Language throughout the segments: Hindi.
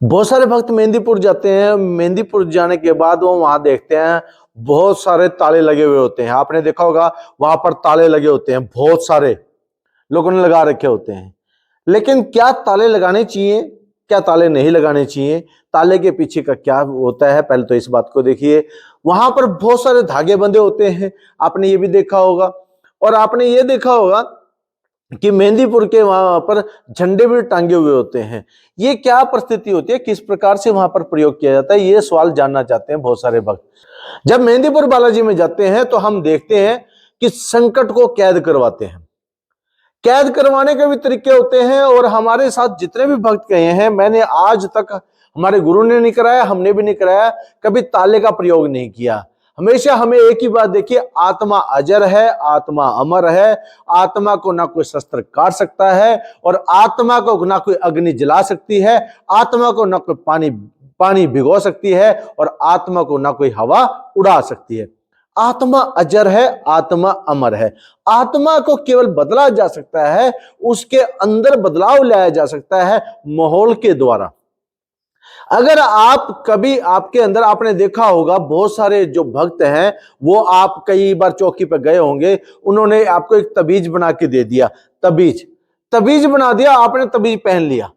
बहुत सारे भक्त मेहंदीपुर जाते हैं। मेहंदीपुर जाने के बाद वो वहां देखते हैं बहुत सारे ताले लगे हुए होते हैं। आपने देखा होगा वहां पर ताले लगे होते हैं, बहुत सारे लोगों ने लगा रखे होते हैं। लेकिन क्या ताले लगाने चाहिए, क्या ताले नहीं लगाने चाहिए, ताले के पीछे का क्या होता है, पहले तो इस बात को देखिए। वहां पर बहुत सारे धागे बंधे होते हैं, आपने ये भी देखा होगा। और आपने ये देखा होगा कि मेहंदीपुर के वहां पर झंडे भी टांगे हुए होते हैं। ये क्या परिस्थिति होती है, किस प्रकार से वहां पर प्रयोग किया जाता है, ये सवाल जानना चाहते हैं बहुत सारे भक्त। जब मेहंदीपुर बालाजी में जाते हैं तो हम देखते हैं कि संकट को कैद करवाते हैं। कैद करवाने के भी तरीके होते हैं, और हमारे साथ जितने भी भक्त गए हैं, मैंने आज तक, हमारे गुरु ने नहीं कराया, हमने भी नहीं कराया, कभी ताले का प्रयोग नहीं किया। हमेशा हमें एक ही बात देखिए, आत्मा अजर है, आत्मा अमर है, आत्मा को ना कोई शस्त्र काट सकता है, और आत्मा को ना कोई अग्नि जला सकती है, आत्मा को ना कोई पानी भिगो सकती है, और आत्मा को ना कोई हवा उड़ा सकती है। आत्मा अजर है, आत्मा अमर है। आत्मा को केवल बदला जा सकता है, उसके अंदर बदलाव लाया जा सकता है माहौल के द्वारा। अगर आप कभी, आपके अंदर आपने देखा होगा बहुत सारे जो भक्त हैं, वो आप कई बार चौकी पर गए होंगे, उन्होंने आपको एक तबीज बना के दे दिया। तबीज बना दिया, आपने तबीज पहन लिया,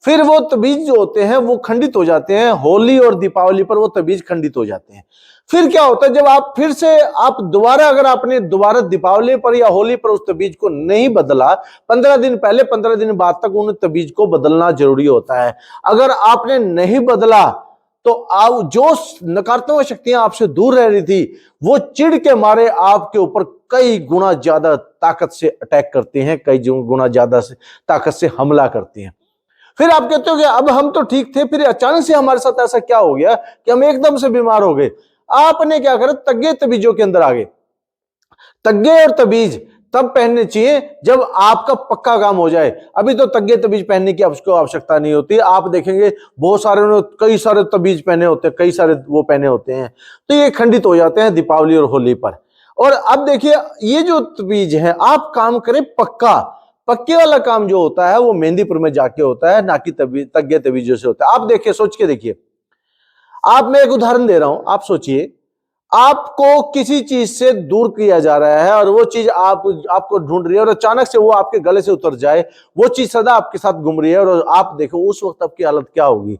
फिर वो तबीज जो होते हैं वो खंडित हो जाते हैं। होली और दीपावली पर वो तबीज खंडित हो जाते हैं। फिर क्या होता है, जब आप फिर से आप दोबारा, अगर आपने दोबारा दीपावली पर या होली पर उस तबीज को नहीं बदला, 15 दिन पहले 15 दिन बाद तक उन तबीज को बदलना जरूरी होता है। अगर आपने नहीं बदला तो आप, जो नकारात्मक शक्तियां आपसे दूर रह रही थी, वो चिढ़ के मारे आपके ऊपर कई गुना ज्यादा ताकत से अटैक करते हैं, कई गुना ज्यादा से ताकत से हमला करते हैं। फिर आप कहते हो कि अब हम तो ठीक थे, फिर अचानक से हमारे साथ ऐसा क्या हो गया कि हम एकदम से बीमार हो गए। आपने क्या करा, तग्गे तबीजों के अंदर आ गए। तग्गे और तबीज तब पहनने चाहिए जब आपका पक्का काम हो जाए। अभी तो तग्गे तबीज पहनने की आपको आवश्यकता नहीं होती। आप देखेंगे बहुत सारे, कई सारे तबीज पहने होते हैं, कई सारे वो पहने होते हैं, तो ये खंडित हो जाते हैं दीपावली और होली पर। और अब देखिए, ये जो तबीज है, आप काम करें पक्का। पक्के वाला काम जो होता है वो मेहंदीपुर में जाके होता है, ना कि तग्गे तबीजों से होता है। आप देखिए, सोच के देखिए। आप, मैं एक उदाहरण दे रहा हूं, आप सोचिए, आपको किसी चीज से दूर किया जा रहा है और वो चीज आपको ढूंढ रही है, और अचानक से वो आपके गले से उतर जाए, वो चीज सदा आपके साथ घूम रही है, और आप देखो उस वक्त आपकी हालत क्या होगी।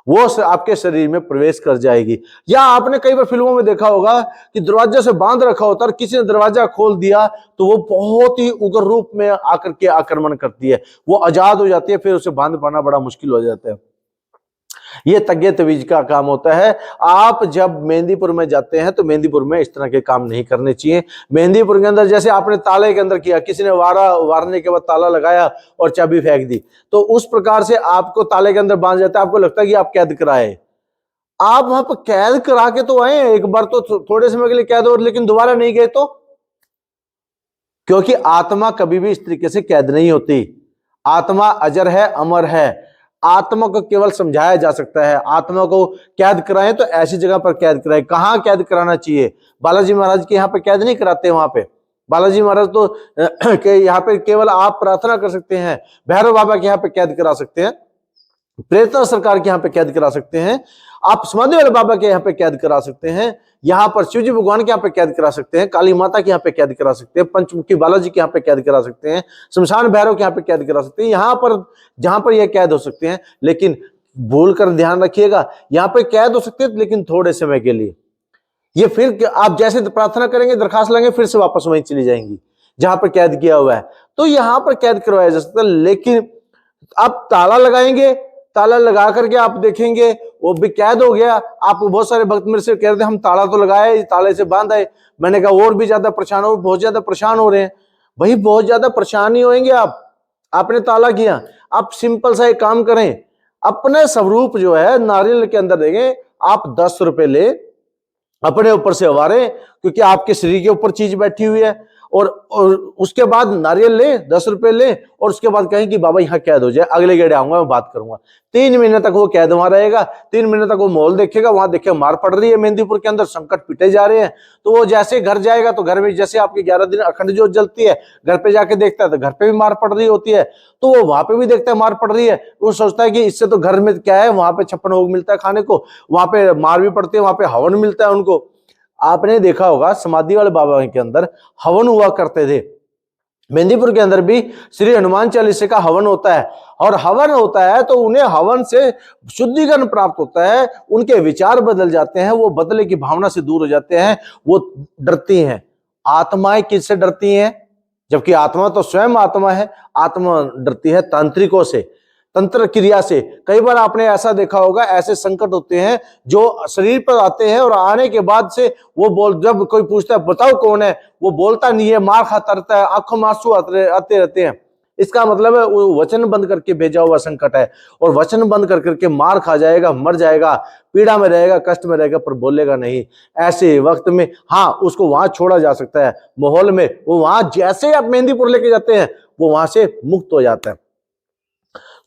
वो आपके शरीर में प्रवेश कर जाएगी। या आपने कई बार फिल्मों में देखा होगा कि दरवाजा से बांध रखा होता है, और किसी ने दरवाजा खोल दिया तो वो बहुत ही उग्र रूप में आकर के आक्रमण करती है, वो आजाद हो जाती है, फिर उसे बांध पाना बड़ा मुश्किल हो जाता है। ये तग्गे तवीज का काम होता है। आप जब मेहंदीपुर में जाते हैं तो मेहंदीपुर में इस तरह के काम नहीं करने चाहिए। मेहंदीपुर के अंदर जैसे आपने ताले के अंदर किया, किसी ने वारने के बाद ताला लगाया और चाबी फेंक दी, तो उस प्रकार से आपको ताले के अंदर बांध जाता है। आपको लगता है कि आप कैद कराए, आप वहां पर कैद करा के तो आए एक बार, तो थोड़े समय के लिए कैद हो, लेकिन दोबारा नहीं गए तो, क्योंकि आत्मा कभी भी इस तरीके से कैद नहीं होती। आत्मा अजर है, अमर है। आत्मा को केवल समझाया जा सकता है। आत्मा को कैद कराएं तो ऐसी जगह पर कैद कराएं। कहां कैद कराना चाहिए? बालाजी महाराज के यहाँ पे कैद नहीं कराते। वहां पे बालाजी महाराज तो यहाँ पे केवल आप प्रार्थना कर सकते हैं। भैरव बाबा के यहाँ पे कैद करा सकते हैं, प्रेतनाथ सरकार के यहाँ पे कैद करा सकते हैं, आप समाधि वाले बाबा के यहाँ पे कैद करा सकते हैं, यहाँ पर शिवजी भगवान के यहाँ पे कैद करा सकते हैं, काली माता के यहाँ पे कैद करा सकते हैं, पंचमुखी बालाजी के यहाँ पे कैद करा सकते हैं, शमशान भैरव के यहाँ पे कैद करा सकते हैं। यहाँ पर जहां पर यह कैद हो सकते हैं, लेकिन भूल कर ध्यान रखिएगा, यहाँ पे कैद हो सकते हैं लेकिन थोड़े समय के लिए। ये फिर आप जैसे प्रार्थना करेंगे, दरखास्त लेंगे, फिर से वापस वहीं चली जाएंगी जहां पर कैद किया हुआ है। तो यहाँ पर कैद करवाया जा सकता है, लेकिन आप ताला लगाएंगे, ताला लगा करके आप देखेंगे वो भी कैद हो गया। आप बहुत सारे भक्त मेरे से कह रहे थे हम ताला तो लगाए, ताले से बांध आए। मैंने कहा और भी ज्यादा परेशान हो, बहुत ज्यादा परेशान हो रहे हैं। भाई बहुत ज्यादा परेशान ही होंगे आप, आपने ताला किया। आप सिंपल सा एक काम करें, अपने स्वरूप जो है नारियल के अंदर देंगे, आप 10 रुपए ले, अपने ऊपर से उभारे, क्योंकि आपके शरीर के ऊपर चीज बैठी हुई है, और उसके बाद नारियल ले, 10 रुपए ले, और उसके बाद कहें कि बाबा यहाँ कैद हो जाए, अगले गेड़े आऊंगा मैं बात करूंगा। 3 महीने तक वो कैद वहां रहेगा। 3 महीने तक वो माहौल देखेगा, वहां देखेगा मार पड़ रही है मेहंदीपुर के अंदर, संकट पिटे जा रहे हैं। तो वो जैसे घर जाएगा तो घर में जैसे आपकी 11 दिन अखंड ज्योत जलती है, घर पे जाके देखता है तो घर पे भी मार पड़ रही होती है, तो वो वहां पे भी देखता है मार पड़ रही है। वो सोचता है कि इससे तो घर में क्या है, वहां पे 56 भोग मिलता है खाने को, वहां पे मार भी पड़ती है, वहां पे हवन मिलता है उनको। आपने देखा होगा समाधि वाले बाबा के अंदर हवन हुआ करते थे। मेहंदीपुर के अंदर भी श्री हनुमान चालीसा का हवन होता है, और हवन होता है तो उन्हें हवन से शुद्धिकरण प्राप्त होता है, उनके विचार बदल जाते हैं, वो बदले की भावना से दूर हो जाते हैं, वो डरती हैं। आत्माएं किससे डरती हैं? जबकि आत्मा तो स्वयं आत्मा है। आत्मा डरती है तांत्रिकों से, तंत्र क्रिया से। कई बार आपने ऐसा देखा होगा, ऐसे संकट होते हैं जो शरीर पर आते हैं, और आने के बाद से वो जब कोई पूछता है बताओ कौन है, वो बोलता नहीं है, मार खाता रहता है, आंखों में आंसू आते रहते हैं। इसका मतलब है वो वचन बंद करके भेजा हुआ संकट है, और वचन बंद कर करके मार खा जाएगा, मर जाएगा, पीड़ा में रहेगा, कष्ट में रहेगा, पर बोलेगा नहीं। ऐसे वक्त में हाँ, उसको वहां छोड़ा जा सकता है माहौल में। वो वहां जैसे आप मेहंदीपुर लेके जाते हैं, वो वहां से मुक्त हो जाता है।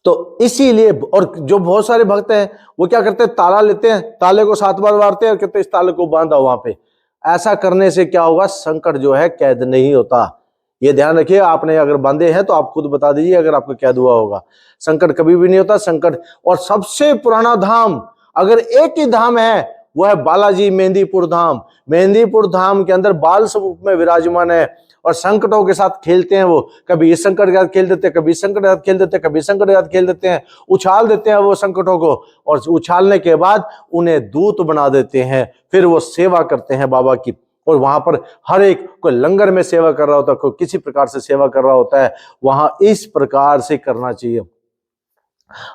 तो इसीलिए, और जो बहुत सारे भक्त हैं वो क्या करते हैं, ताला लेते हैं, ताले को 7 बार मारते हैं और कहते हैं इस ताले को बांधा वहां पे। ऐसा करने से क्या होगा, संकट जो है कैद नहीं होता। ये ध्यान रखिए, आपने अगर बांधे हैं तो आप खुद बता दीजिए अगर आपको कैद हुआ होगा। संकट कभी भी नहीं होता। संकट, और सबसे पुराना धाम अगर एक ही धाम है वो है बालाजी मेहंदीपुर धाम। मेहंदीपुर धाम के अंदर बाल स्वरूप में विराजमान है, और संकटों के साथ खेलते हैं वो। कभी इस संकट के साथ खेल देते हैं, कभी इस संकट के साथ खेल देते हैं, कभी इस संकट के साथ खेल देते हैं, उछाल देते हैं वो संकटों को, और उछालने के बाद उन्हें दूत बना देते हैं। फिर वो सेवा करते हैं बाबा की, और वहां पर हर एक कोई लंगर में सेवा कर रहा होता है, कोई किसी प्रकार से सेवा कर रहा होता है। वहां इस प्रकार से करना चाहिए।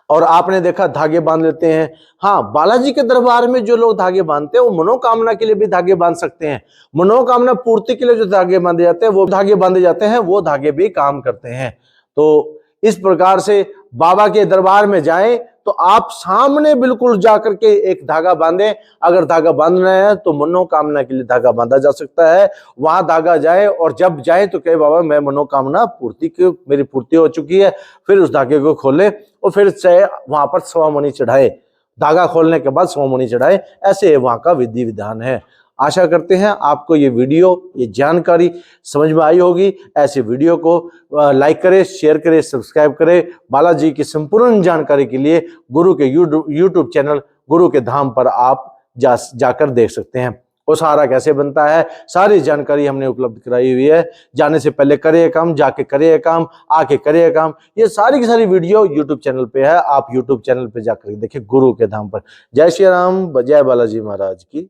और आपने देखा धागे बांध लेते हैं। हाँ, बालाजी के दरबार में जो लोग धागे बांधते हैं वो मनोकामना के लिए भी धागे बांध सकते हैं। मनोकामना पूर्ति के लिए जो धागे बांधे जाते हैं, वो धागे बांधे जाते हैं, वो धागे भी काम करते हैं। तो इस प्रकार से बाबा के दरबार में जाएं तो आप सामने बिल्कुल जाकर के एक धागा बांधें। अगर धागा बांधना है तो मनोकामना के लिए धागा बांधा जा सकता है। वहां धागा जाए, और जब जाए तो कहे बाबा मैं मनोकामना मेरी पूर्ति हो चुकी है। फिर उस धागे को खोले और फिर से वहां पर स्वामणि चढ़ाए। धागा खोलने के बाद स्वामणि चढ़ाए। ऐसे वहां का विधि विधान है। आशा करते हैं आपको ये वीडियो, ये जानकारी समझ में आई होगी। ऐसे वीडियो को लाइक करें, शेयर करें, सब्सक्राइब करें। बालाजी की संपूर्ण जानकारी के लिए गुरु के यूट्यूब चैनल गुरु के धाम पर आप जाकर देख सकते हैं। वो सहारा कैसे बनता है, सारी जानकारी हमने उपलब्ध कराई हुई है। जाने से पहले करे काम, जाके करे काम, आके करे काम, ये सारी की सारी वीडियो यूट्यूब चैनल पे है। आप यूट्यूब चैनल पे जाकर देखिए गुरु के धाम पर। जय श्री राम, जय बालाजी महाराज की।